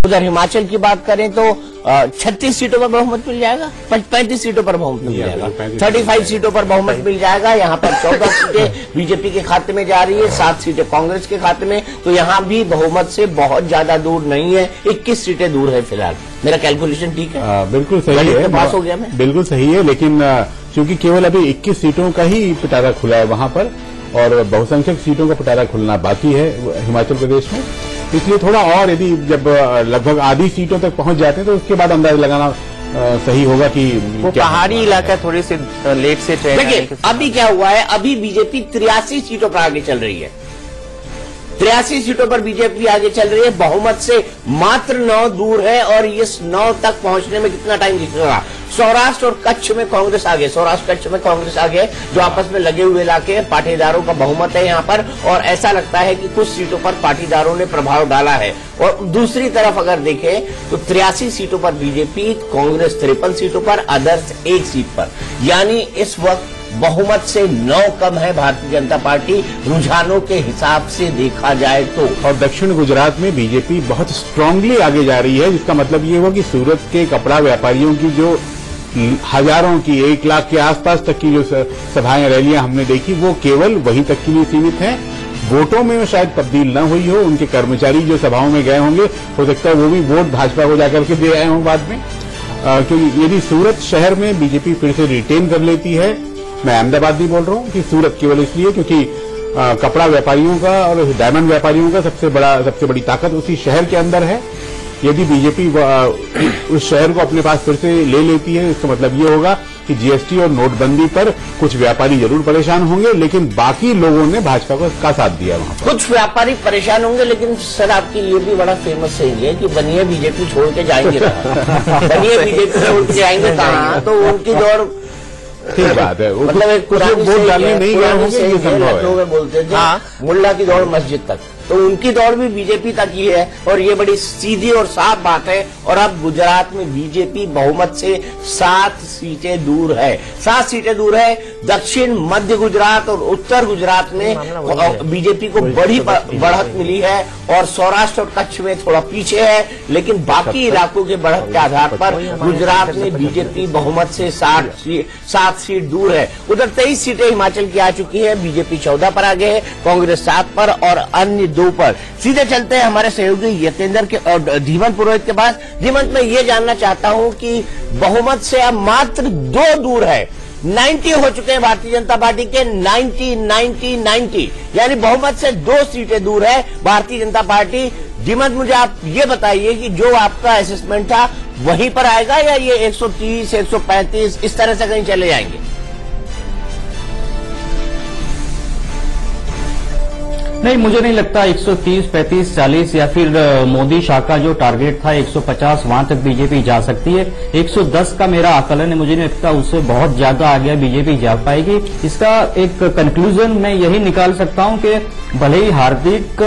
उधर हिमाचल की बात करें तो 36 सीटों पर बहुमत मिल जाएगा, 35 सीटों पर बहुमत मिल जाएगा, 35 सीटों पर बहुमत मिल जाएगा। यहाँ पर 14 सीटें बीजेपी के खाते में जा रही है, 7 सीटें कांग्रेस के खाते में। तो यहाँ भी बहुमत से बहुत ज्यादा दूर नहीं है, 21 सीटें दूर है फिलहाल। मेरा कैलकुलेशन ठीक है? बिल्कुल सही है, पास हो गया मैं, बिल्कुल सही है। लेकिन क्योंकि केवल अभी 21 सीटों का ही पिटारा खुला है वहां पर, और बहुसंख्यक सीटों का पिटारा खुलना बाकी है हिमाचल प्रदेश में, इसलिए थोड़ा और यदि जब लगभग आधी सीटों तक पहुंच जाते हैं तो उसके बाद अंदाजा लगाना सही होगा कि वो पहाड़ी इलाका थोड़ी सी लेट से ट्रेन। देखिए अभी क्या हुआ है, अभी बीजेपी 83 सीटों पर आगे चल रही है, 83 सीटों पर बीजेपी आगे चल रही है, बहुमत से मात्र 9 दूर है। और इस 9 तक पहुंचने में कितना टाइम लगेगा? सौराष्ट्र और कच्छ में कांग्रेस आगे, सौराष्ट्र कच्छ में कांग्रेस आगे, जो आपस में लगे हुए इलाके हैं, पाटीदारों का बहुमत है यहाँ पर। और ऐसा लगता है कि कुछ सीटों पर पाटीदारों ने प्रभाव डाला है। और दूसरी तरफ अगर देखें तो 83 सीटों पर बीजेपी, कांग्रेस 53 सीटों पर, अदर्स 1 सीट पर। यानी इस वक्त बहुमत से 9 कम है भारतीय जनता पार्टी, रुझानों के हिसाब से देखा जाए तो। और दक्षिण गुजरात में बीजेपी बहुत स्ट्रांगली आगे जा रही है, जिसका मतलब ये हुआ कि सूरत के कपड़ा व्यापारियों की जो हजारों की, 1 लाख के आसपास तक की जो सभाएं, रैलियां हमने देखी, वो केवल वहीं तक के लिए सीमित हैं। वोटों में शायद तब्दील न हुई हो, उनके कर्मचारी जो सभाओं में गए होंगे, हो सकता है वो भी वोट भाजपा को जाकर के दे आए हों बाद में। क्योंकि यदि सूरत शहर में बीजेपी फिर से रिटेन कर लेती है, मैं अहमदाबाद नहीं बोल रहा हूं कि सूरत, केवल इसलिए क्योंकि कपड़ा व्यापारियों का और डायमंड व्यापारियों का सबसे बड़ी ताकत उसी शहर के अंदर है। यदि बीजेपी उस शहर को अपने पास फिर से ले लेती है, इसका मतलब ये होगा कि जीएसटी और नोटबंदी पर कुछ व्यापारी जरूर परेशान होंगे, लेकिन बाकी लोगों ने भाजपा का साथ दिया वहां पर। कुछ व्यापारी परेशान होंगे, लेकिन सर आपके लिए भी बड़ा फेमस सही है कि बनिए बीजेपी छोड़ के जाएंगे बनिए बीजेपी छोड़ के जाएंगे कहाँ, तो उनकी दौड़ ठीक बात है। मतलब एक वोट डालने नहीं गए होंगे, ये संभव है। बोलते थे मुल्ला की दौड़ मस्जिद तक, तो उनकी दौड़ भी बीजेपी तक ही है। और ये बड़ी सीधी और साफ बात है। और अब गुजरात में बीजेपी बहुमत से 7 सीटें दूर है, 7 सीटें दूर है। दक्षिण मध्य गुजरात और उत्तर गुजरात में बीजेपी को बड़ी बढ़त मिली है, और सौराष्ट्र और कच्छ में थोड़ा पीछे है। लेकिन बाकी इलाकों के बढ़त के आधार पर गुजरात में बीजेपी बहुमत से 7 सीट दूर है। उधर 23 सीटें हिमाचल की आ चुकी है, बीजेपी 14 पर आगे है, कांग्रेस 7 पर और अन्य 2 पर। सीधे चलते हैं हमारे सहयोगी यतेंद्र के और धीमंत पुरोहित के पास। धीमंत, मैं ये जानना चाहता हूं कि बहुमत से अब मात्र 2 दूर है, 90 हो चुके हैं भारतीय जनता पार्टी के, 90 यानी बहुमत से 2 सीटें दूर है भारतीय जनता पार्टी। धीमंत, मुझे आप ये बताइए कि जो आपका असेसमेंट था वहीं पर आएगा, या ये 130, 135 इस तरह से कहीं चले जाएंगे? नहीं, मुझे नहीं लगता 130, 35, 40 या फिर मोदी शाह का जो टारगेट था 150, वहां तक बीजेपी जा सकती है। 110 का मेरा आकलन है, मुझे नहीं लगता उससे बहुत ज्यादा आगे बीजेपी जा पाएगी। इसका एक कंक्लूजन मैं यही निकाल सकता हूं कि भले ही हार्दिक,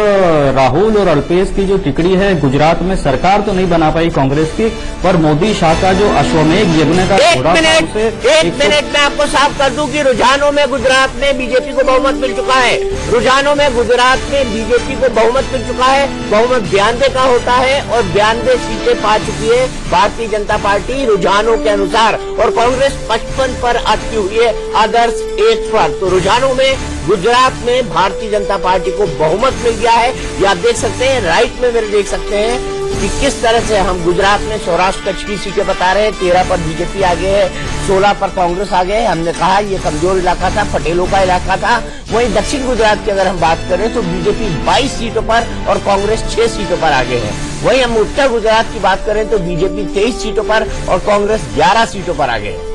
राहुल और अल्पेश की जो टिकड़ी है गुजरात में, सरकार तो नहीं बना पाई कांग्रेस की, पर मोदी शाह का जो अश्वमेघ यज्ञ का एक मिनट में आपको साफ कर दूं कि रुझानों में गुजरात में बीजेपी को बहुमत मिल चुका है। रुझानों में गुजरात में बीजेपी को बहुमत मिल चुका है। बहुमत 92 का होता है और 92 सीटें पा चुकी है भारतीय जनता पार्टी रुझानों के अनुसार, और कांग्रेस 55 पर अटकी हुई है, अदर्स 1 पर। तो रुझानों में गुजरात में भारतीय जनता पार्टी को बहुमत मिल गया है। या आप देख सकते हैं राइट में मेरे देख सकते हैं कि किस तरह से हम गुजरात में सौराष्ट्र कच्छ की सीटें बता रहे हैं। 13 पर बीजेपी आगे है, 16 पर कांग्रेस आगे है। हमने कहा ये कमजोर इलाका था, पटेलों का इलाका था। वहीं दक्षिण गुजरात की अगर हम बात करें तो बीजेपी 22 सीटों पर और कांग्रेस 6 सीटों पर आगे है। वहीं हम उत्तर गुजरात की बात करें तो बीजेपी 23 सीटों पर और कांग्रेस 11 सीटों पर आगे है।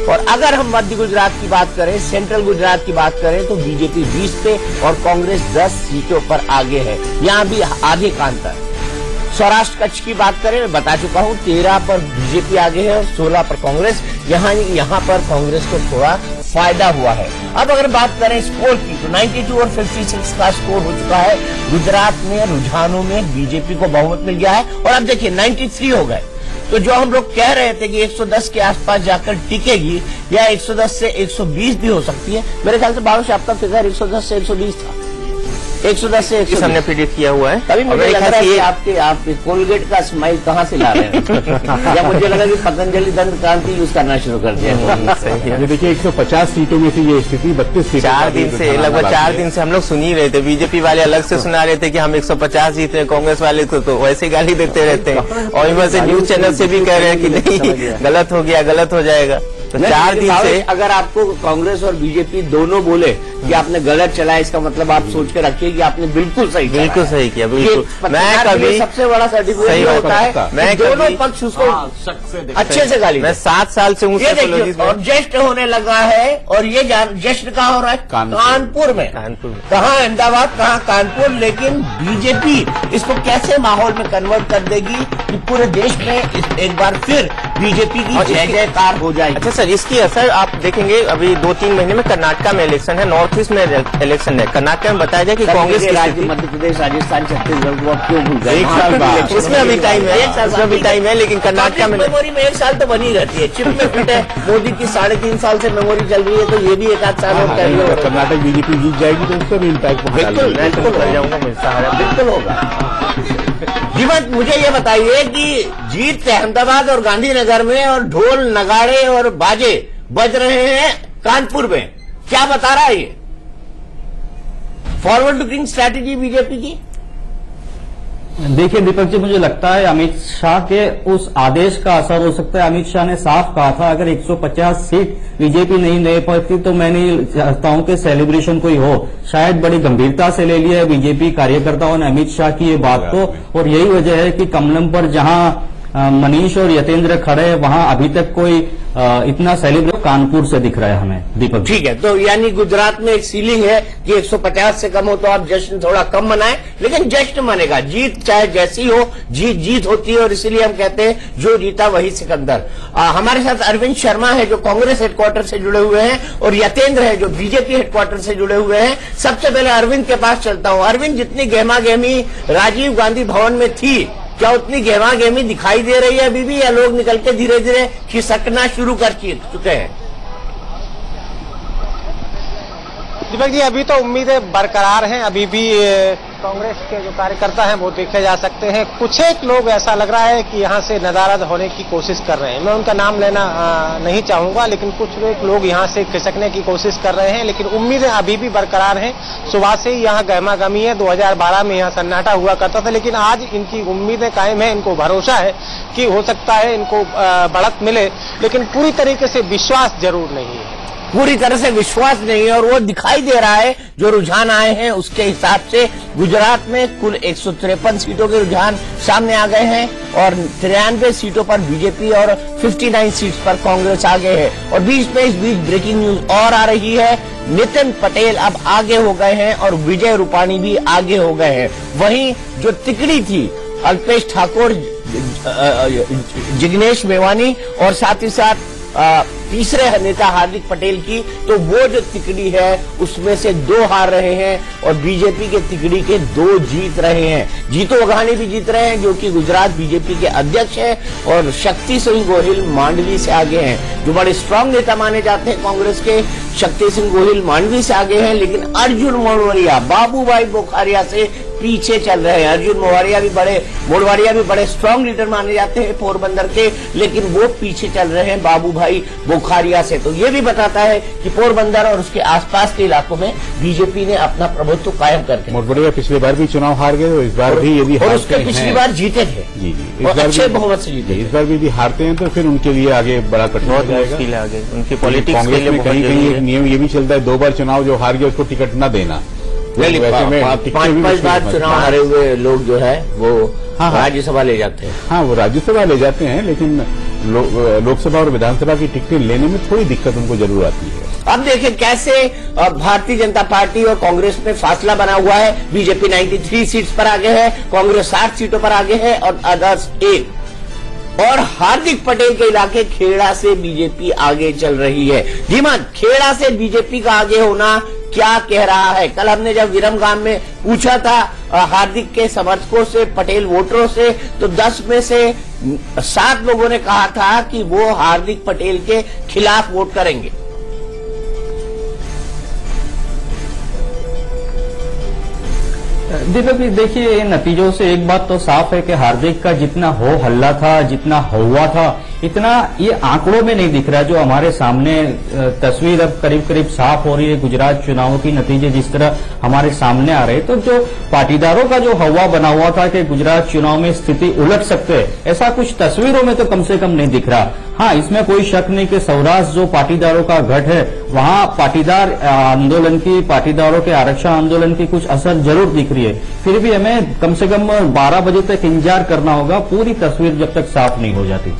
और अगर हम मध्य गुजरात की बात करें, सेंट्रल गुजरात की बात करें तो बीजेपी 20 पे और कांग्रेस 10 सीटों पर आगे है। यहाँ भी आधे का अंतर। सौराष्ट्र कच्छ की बात करें, मैं बता चुका हूँ 13 पर बीजेपी आगे है और 16 पर कांग्रेस। यहाँ पर कांग्रेस को थोड़ा फायदा हुआ है। अब अगर बात करें स्कोर की तो 92 और 56 का स्कोर हो चुका है। गुजरात में रुझानों में बीजेपी को बहुमत मिल गया है। और अब देखिए 93 हो गए। तो जो हम लोग कह रहे थे कि 110 के आसपास जाकर टिकेगी या 110 से 120 भी हो सकती है, मेरे ख्याल से बाबा आपका फिगर 110 से 120 था। 110 से 120 हमने प्रिडिक्ट किया हुआ है। तभी मुझे लग रहा है कि आप कोलगेट का स्माइल कहाँ से ला रहे हैं या मुझे लगा कि पतंजलि दंत क्रांति यूज करना शुरू कर दिया। ये देखिए 150 सीटों में से ये स्थिति 32 सीटों 4 दिन से, लगभग 4 दिन से हम लोग सुन ही रहे थे। बीजेपी वाले अलग से सुना रहे थे कि हम 150 जीते हैं, कांग्रेस वाले तो वैसे गाली देते रहते हैं, और इनमें से न्यूज चैनल से भी कह रहे हैं कि नहीं गलत हो गया, गलत हो जाएगा। तो 4 दिन से अगर आपको कांग्रेस और बीजेपी दोनों बोले कि आपने गलत चलाया, इसका मतलब आप सोच के रखिए कि आपने बिल्कुल सही किया। बिल्कुल। मैं कभी सबसे बड़ा सर्टिफिकेट होता है, मैं दोनों पक्ष उसको अच्छे से गाली। मैं 7 साल से और जश्न होने लगा है, और ये जश्न कहाँ हो रहा है? कानपुर में। कहाँ अहमदाबाद, कहाँ कानपुर। लेकिन बीजेपी इसको कैसे माहौल में कन्वर्ट कर देगी कि पूरे देश में एक बार फिर बीजेपी की जय जयकार हो जाएगी। अच्छा सर, इसकी असर आप देखेंगे अभी 2-3 महीने में कर्नाटक में इलेक्शन है, नॉर्थ ईस्ट में इलेक्शन है। कर्नाटक में बताया जाए कि कांग्रेस की राज्य मध्य प्रदेश, राजस्थान, छत्तीसगढ़ को अब क्यों भूल गए? 1 साल बाद उसमें अभी टाइम है, 1 साल अभी टाइम है, लेकिन कर्नाटक में मेमोरी में 1 साल तो बनी रहती है। चिप में फिट है, मोदी की 3.5 साल से मेमोरी चल रही है, तो ये भी 1 साल और कर लो। कर्नाटक बीजेपी जीत जाएगी तो उसका भी इम्पैक्ट बिल्कुल बिल्कुल होगा। जीवन, मुझे ये बताइए कि जीत अहमदाबाद और गांधीनगर में, और ढोल नगाड़े और बाजे बज रहे हैं कानपुर में, क्या बता रहा है ये? फॉरवर्ड लुकिंग स्ट्रैटेजी बीजेपी की। देखिए दीपक जी, मुझे लगता है अमित शाह के उस आदेश का असर हो सकता है। अमित शाह ने साफ कहा था अगर 150 सीट बीजेपी नहीं ले पाती तो मैं नहीं चाहता हूं कि सेलिब्रेशन कोई हो। शायद बड़ी गंभीरता से ले लिया है बीजेपी कार्यकर्ताओं ने अमित शाह की ये बात को, और यही वजह है कि कमलम पर जहां मनीष और यतेंद्र खड़े हैं वहां अभी तक कोई इतना सेलिब्रेट कानपुर से दिख रहा है हमें। दीपक, ठीक है, तो यानी गुजरात में एक सीलिंग है कि 150 से कम हो तो आप जश्न थोड़ा कम मनाएं, लेकिन जश्न मनेगा। जीत चाहे जैसी हो, जीत होती है, और इसीलिए हम कहते हैं जो जीता वही सिकंदर। हमारे साथ अरविंद शर्मा है जो कांग्रेस हेडक्वार्टर से जुड़े हुए हैं, और यतेंद्र है जो बीजेपी हेडक्वार्टर से जुड़े हुए हैं। सबसे पहले अरविंद के पास चलता हूं। अरविंद, जितनी गहमा गहमी राजीव गांधी भवन में थी, क्या उतनी गहमा गहमी दिखाई दे रही है अभी भी, या लोग निकल के धीरे धीरे खिसकना शुरू कर चुके हैं? दीपक जी, अभी तो उम्मीदें बरकरार हैं। अभी भी कांग्रेस के जो कार्यकर्ता हैं वो देखे जा सकते हैं। कुछ एक लोग ऐसा लग रहा है कि यहाँ से नाराज होने की कोशिश कर रहे हैं। मैं उनका नाम लेना नहीं चाहूंगा, लेकिन कुछ एक लोग यहाँ से खिसकने की कोशिश कर रहे हैं, लेकिन उम्मीदें अभी भी बरकरार हैं। सुबह से ही यहाँ गहमा गहमी है। 2012 में यहाँ सन्नाटा हुआ करता था, लेकिन आज इनकी उम्मीदें कायम है। इनको भरोसा है कि हो सकता है इनको बढ़त मिले, लेकिन पूरी तरीके से विश्वास जरूर नहीं है। पूरी तरह से विश्वास नहीं है, और वो दिखाई दे रहा है जो रुझान आए हैं उसके हिसाब से। गुजरात में कुल 153 सीटों के रुझान सामने आ गए हैं, और 93 सीटों पर बीजेपी और 59 सीट्स पर कांग्रेस आगे है। और इस बीच ब्रेकिंग न्यूज और आ रही है, नितिन पटेल अब आगे हो गए हैं और विजय रूपाणी भी आगे हो गए हैं। वहीं जो तिकड़ी थी अल्पेश ठाकुर, जिग्नेश मेवानी और साथ ही साथ तीसरे नेता हार्दिक पटेल की, तो वो जो तिकड़ी है उसमें से 2 हार रहे हैं, और बीजेपी के तिकड़ी के 2 जीत रहे हैं। जीतू वघानी भी जीत रहे हैं जो कि गुजरात बीजेपी के अध्यक्ष हैं, और शक्ति सिंह गोहिल मांडवी से आगे हैं, जो बड़े स्ट्रांग नेता माने जाते हैं कांग्रेस के। शक्ति सिंह गोहिल मांडवी से आगे हैं, लेकिन अर्जुन मोड़वारिया बाबूभाई बोखारिया से पीछे चल रहे हैं। अर्जुन मोड़वारिया भी बड़े स्ट्रांग लीडर माने जाते हैं पोरबंदर के, लेकिन वो पीछे चल रहे हैं बाबूभाई बोखारिया से। तो ये भी बताता है कि पोरबंदर और उसके आसपास के इलाकों में बीजेपी ने अपना प्रभुत्व कायम करके। मोड़वारिया पिछले बार भी चुनाव हार गए, इस बार भी यदि पिछली बार जीते थे जी, अच्छे बहुमत से जीते। इस बार भी यदि हारते हैं तो फिर उनके लिए आगे बड़ा कठिन हो जाएगा। उनकी पॉलिटिक्स कांग्रेस में कहीं एक नियम ये भी चलता है, 2 बार चुनाव जो हार गया उसको टिकट न देना। 5 बार चुनाव हारे हुए लोग जो है वो राज्यसभा ले जाते हैं। हाँ, वो राज्यसभा ले जाते हैं, लेकिन लोकसभा और विधानसभा की टिकटें लेने में थोड़ी दिक्कत उनको जरूर आती है। अब देखें कैसे भारतीय जनता पार्टी और कांग्रेस में फासला बना हुआ है। बीजेपी 93 सीट्स पर आगे है, कांग्रेस 60 सीटों पर आगे है, और अदर्स 1। और हार्दिक पटेल के इलाके खेड़ा से बीजेपी आगे चल रही है। धीमन, खेड़ा से बीजेपी का आगे होना क्या कह रहा है? कल हमने जब विरमगाम में पूछा था हार्दिक के समर्थकों से, पटेल वोटरों से, तो 10 में से 7 लोगों ने कहा था कि वो हार्दिक पटेल के खिलाफ वोट करेंगे। दीपक जी देखिए, नतीजों से एक बात तो साफ है कि हार्दिक का जितना हो हल्ला था, जितना हुआ था, इतना ये आंकड़ों में नहीं दिख रहा। जो हमारे सामने तस्वीर अब करीब करीब साफ हो रही है, गुजरात चुनावों की नतीजे जिस तरह हमारे सामने आ रहे, तो जो पाटीदारों का जो हवा बना हुआ था कि गुजरात चुनाव में स्थिति उलट सकते है, ऐसा कुछ तस्वीरों में तो कम से कम नहीं दिख रहा। हाँ, इसमें कोई शक नहीं कि सौराष्ट्र जो पाटीदारों का गढ़ है, वहां पाटीदार आंदोलन की, पाटीदारों के आरक्षण आंदोलन की कुछ असर जरूर दिख रही है। फिर भी हमें कम से कम 12 बजे तक इंतजार करना होगा, पूरी तस्वीर जब तक साफ नहीं हो जाती।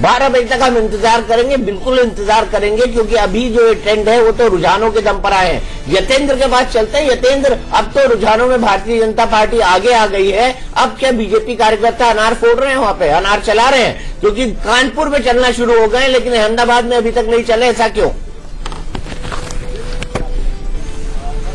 12 बजे तक हम इंतजार करेंगे, बिल्कुल इंतजार करेंगे, क्योंकि अभी जो ट्रेंड है वो तो रुझानों के दम पर आए हैं। यतेंद्र के पास चलते हैं। यतेंद्र, अब तो रुझानों में भारतीय जनता पार्टी आगे आ गई है। अब क्या बीजेपी कार्यकर्ता अनार फोड़ रहे हैं, वहां पे अनार चला रहे हैं? क्योंकि कानपुर में चलना शुरू हो गए, लेकिन अहमदाबाद में अभी तक नहीं चले, ऐसा क्यों?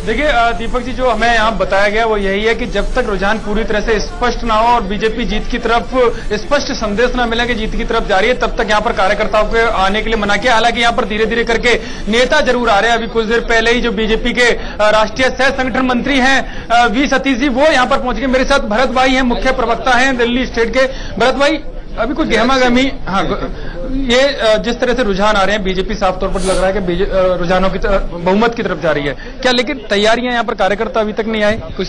देखिए दीपक जी, जो हमें यहाँ बताया गया वो यही है कि जब तक रुझान पूरी तरह से स्पष्ट ना हो और बीजेपी जीत की तरफ स्पष्ट संदेश ना मिले कि जीत की तरफ जा रही है, तब तक यहाँ पर कार्यकर्ताओं को आने के लिए मना किया। हालांकि यहाँ पर धीरे धीरे करके नेता जरूर आ रहे हैं। अभी कुछ देर पहले ही जो बीजेपी के राष्ट्रीय सह संगठन मंत्री हैं वी सतीश जी, वो यहाँ पर पहुंच गए। मेरे साथ भरत भाई हैं, मुख्य प्रवक्ता हैं दिल्ली स्टेट के। भरत भाई, अभी कुछ गहमा-गहमी, हाँ, ये जिस तरह से रुझान आ रहे हैं, बीजेपी साफ तौर पर लग रहा है कि रुझानों की बहुमत की तरफ जा रही है क्या? लेकिन तैयारियां यहाँ पर कार्यकर्ता अभी तक नहीं आए कुछ?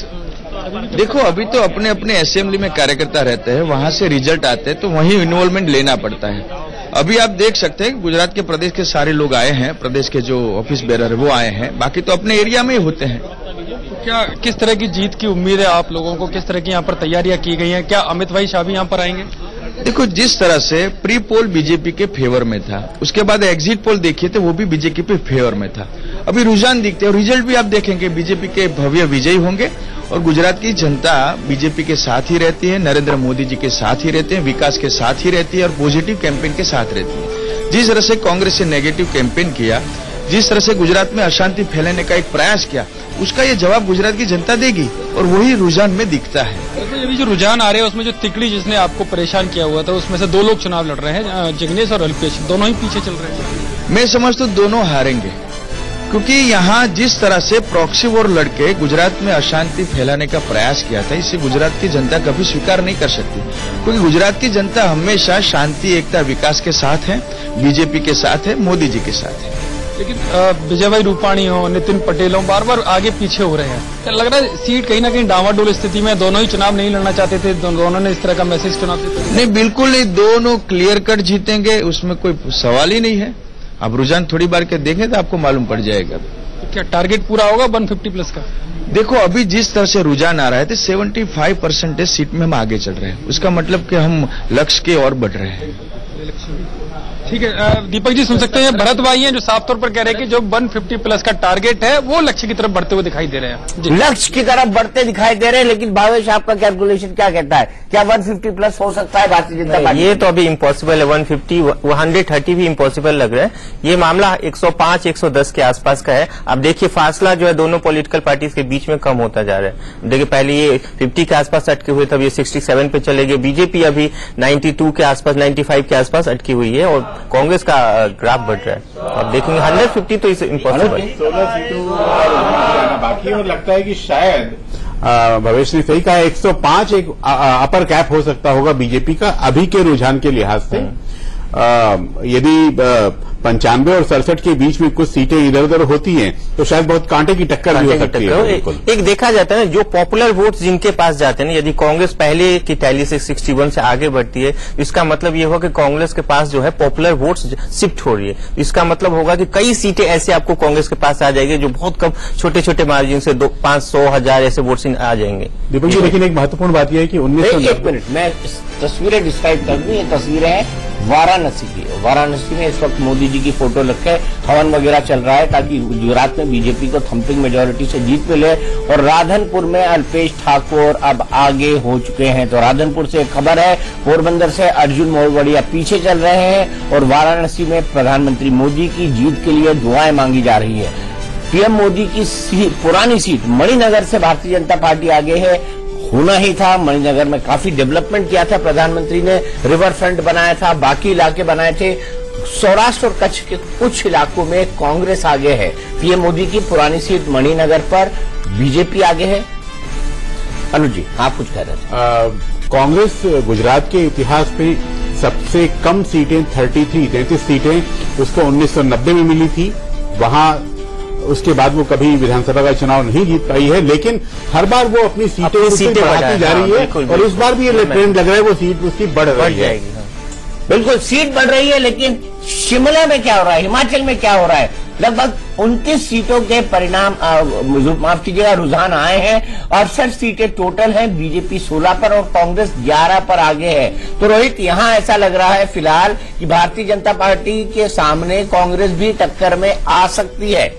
देखो, अभी तो अपने अपने असेंबली में कार्यकर्ता रहते हैं, वहां से रिजल्ट आते हैं, तो वहीं इन्वॉल्वमेंट लेना पड़ता है। अभी आप देख सकते हैं गुजरात के प्रदेश के सारे लोग आए हैं, प्रदेश के जो ऑफिस बेरर है वो आए हैं, बाकी तो अपने एरिया में ही होते हैं। क्या किस तरह की जीत की उम्मीद है आप लोगों को? किस तरह की यहाँ पर तैयारियां की गई हैं? क्या अमित भाई शाह भी यहाँ पर आएंगे? देखो, जिस तरह से प्री पोल बीजेपी के फेवर में था, उसके बाद एग्जिट पोल देखिए तो वो भी बीजेपी पे फेवर में था। अभी रुझान दिखते हैं और रिजल्ट भी आप देखेंगे, बीजेपी के भव्य विजयी होंगे और गुजरात की जनता बीजेपी के साथ ही रहती है, नरेंद्र मोदी जी के साथ ही रहते हैं, विकास के साथ ही रहती है और पॉजिटिव कैंपेन के साथ रहती है। जिस तरह से कांग्रेस ने नेगेटिव कैंपेन किया, जिस तरह से गुजरात में अशांति फैलाने का एक प्रयास किया, उसका ये जवाब गुजरात की जनता देगी और वही रुझान में दिखता है। अभी जो रुझान आ रहे हैं उसमें जो तिकड़ी जिसने आपको परेशान किया हुआ था, उसमें से 2 लोग चुनाव लड़ रहे हैं, जिग्नेश और अल्पेश, दोनों ही पीछे चल रहे हैं। मैं समझता हूँ दोनों हारेंगे, क्योंकि यहाँ जिस तरह से प्रॉक्सी वॉर लड़के गुजरात में अशांति फैलाने का प्रयास किया था, इसे गुजरात की जनता कभी स्वीकार नहीं कर सकती, क्योंकि गुजरात की जनता हमेशा शांति, एकता, विकास के साथ है, बीजेपी के साथ है, मोदी जी के साथ है। लेकिन विजय भाई रूपाणी हो, नितिन पटेल हो, बार बार आगे पीछे हो रहे हैं। क्या लग रहा है सीट कहीं ना कहीं डावाडोल स्थिति में? दोनों ही चुनाव नहीं लड़ना चाहते थे, दोनों ने इस तरह का मैसेज चुनाव से नहीं, बिल्कुल नहीं, दोनों क्लियर कट जीतेंगे, उसमें कोई सवाल ही नहीं है। आप रुझान थोड़ी बार के देखें तो आपको मालूम पड़ जाएगा। तो क्या टारगेट पूरा होगा 150+ का? देखो, अभी जिस तरह से रुझान आ रहा है तो 75% सीट में हम आगे चल रहे हैं, उसका मतलब कि हम लक्ष्य के और बढ़ रहे हैं। ठीक है, दीपक जी सुन सकते हैं, भरत भाई हैं जो साफ तौर पर कह रहे हैं कि जो 150+ का टारगेट है वो लक्ष्य की तरफ बढ़ते हुए दिखाई दे रहे हैं। लक्ष्य की तरफ बढ़ते दिखाई दे रहे हैं, लेकिन भावेश आपका कैलकुलेशन क्या कहता है? क्या 150+ हो सकता है भारतीय जनता पार्टी? ये तो अभी इम्पॉसिबल है। 150, 130 भी इम्पॉसिबल लग रहा है। ये मामला 105, 110 के आसपास का है। अब देखिए, फासला जो है दोनों पॉलिटिकल पार्टीज के बीच में कम होता जा रहा है। देखिए, पहले ये 50 के आसपास अटके हुए, तब ये 67 पे चले गए। बीजेपी अभी 92 के आसपास, 95 के आसपास अटकी हुई है और कांग्रेस का ग्राफ बढ़ रहा है। अब देखेंगे 150 तो इस इम्पॉसिबल है। 16 सीटों बाकी, और लगता है कि शायद भवेश ने सही कहा, 105 एक अपर कैप हो सकता होगा बीजेपी का अभी के रुझान के लिहाज से। यदि 95 और 67 के बीच में कुछ सीटें इधर उधर होती हैं तो शायद बहुत कांटे की टक्कर भी हो सकती है। एक देखा जाता है ना, जो पॉपुलर वोट्स जिनके पास जाते हैं ना, यदि कांग्रेस पहले की टैली से 61 से आगे बढ़ती है, इसका मतलब ये होगा कि कांग्रेस के पास जो है पॉपुलर वोट्स शिफ्ट हो रही है। इसका मतलब होगा कि कई सीटें ऐसे आपको कांग्रेस के पास आ जाएगी जो बहुत कम छोटे छोटे मार्जिन से 500, 1000 ऐसे वोट्स आ जाएंगे। दीपक जी, लेकिन एक महत्वपूर्ण बात यह है कि 1 मिनट, मैं तस्वीरें डिस्क्राइब कर दूं। ये तस्वीरें हैं वाराणसी की। वाराणसी में इस वक्त मोदी जी की फोटो रख के हवन वगैरह चल रहा है ताकि गुजरात में बीजेपी को थम्पिंग मेजोरिटी से जीत मिले। और राधनपुर में अल्पेश ठाकुर अब आगे हो चुके हैं। तो राधनपुर से एक खबर है, पोरबंदर से अर्जुन मोरवड़िया पीछे चल रहे हैं और वाराणसी में प्रधानमंत्री मोदी की जीत के लिए दुआएं मांगी जा रही है। पीएम मोदी की पुरानी सीट मणिनगर से भारतीय जनता पार्टी आगे है। होना ही था, मणिनगर में काफी डेवलपमेंट किया था प्रधानमंत्री ने, रिवर फ्रंट बनाया था, बाकी इलाके बनाए थे। सौराष्ट्र और कच्छ के कुछ इलाकों में कांग्रेस आगे है। पीएम मोदी की पुरानी सीट मणिनगर पर बीजेपी आगे है। अनुज जी, आप कुछ कह रहे थे। कांग्रेस गुजरात के इतिहास में सबसे कम सीटें 33 सीटें उसको 1990 में मिली थी। वहां उसके बाद वो कभी विधानसभा का चुनाव नहीं जीत पाई है, लेकिन हर बार वो अपनी सीटें बढ़ाती जा रही है। और इस बार भी ये ट्रेंड लग रहा है वो सीट उसकी बढ़ रही है। बिल्कुल सीट बढ़ रही है, लेकिन शिमला में क्या हो रहा है, हिमाचल में क्या हो रहा है? लगभग 29 सीटों के परिणाम माफ कीजिएगा रुझान आए हैं और 68 सीटें टोटल हैं। बीजेपी 16 पर और कांग्रेस 11 पर आगे है। तो रोहित, यहां ऐसा लग रहा है फिलहाल कि भारतीय जनता पार्टी के सामने कांग्रेस भी टक्कर में आ सकती है।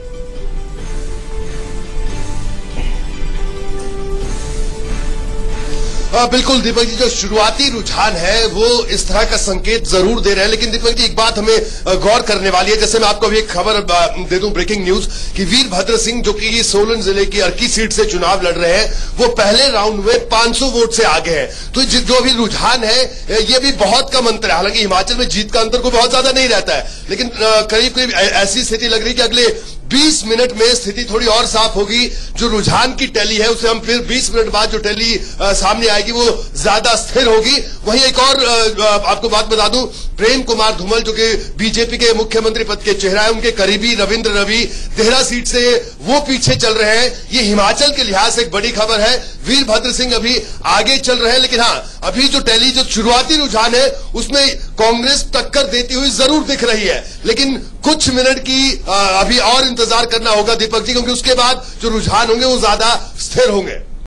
बिल्कुल दीपक जी, जो शुरुआती रुझान है वो इस तरह का संकेत जरूर दे रहे हैं। लेकिन दीपक जी, एक बात हमें गौर करने वाली है। जैसे मैं आपको अभी एक खबर दे दूं, ब्रेकिंग न्यूज, कि वीरभद्र सिंह जो कि सोलन जिले की अर्की सीट से चुनाव लड़ रहे हैं, वो पहले राउंड में 500 वोट से आगे हैं। तो जो भी रुझान है ये भी बहुत कम अंतर है। हालांकि हिमाचल में जीत का अंतर कोई बहुत ज्यादा नहीं रहता है, लेकिन करीब करीब ऐसी स्थिति लग रही है कि अगले 20 मिनट में स्थिति थोड़ी और साफ होगी। जो रुझान की टैली है उसे हम फिर 20 मिनट बाद जो टैली सामने आएगी वो ज्यादा स्थिर होगी। वहीं एक और आपको बात बता दूं, प्रेम कुमार धूमल जो कि बीजेपी के मुख्यमंत्री पद के चेहरा है, उनके करीबी रविंद्र रवि देहरा सीट से वो पीछे चल रहे हैं। ये हिमाचल के लिहाज से एक बड़ी खबर है। वीरभद्र सिंह अभी आगे चल रहे हैं, लेकिन हाँ, अभी जो टैली जो शुरुआती रुझान है उसमें कांग्रेस टक्कर देती हुई जरूर दिख रही है। लेकिन कुछ मिनट की अभी और इंतजार करना होगा दीपक जी, क्योंकि उसके बाद जो रुझान होंगे वो ज्यादा स्थिर होंगे।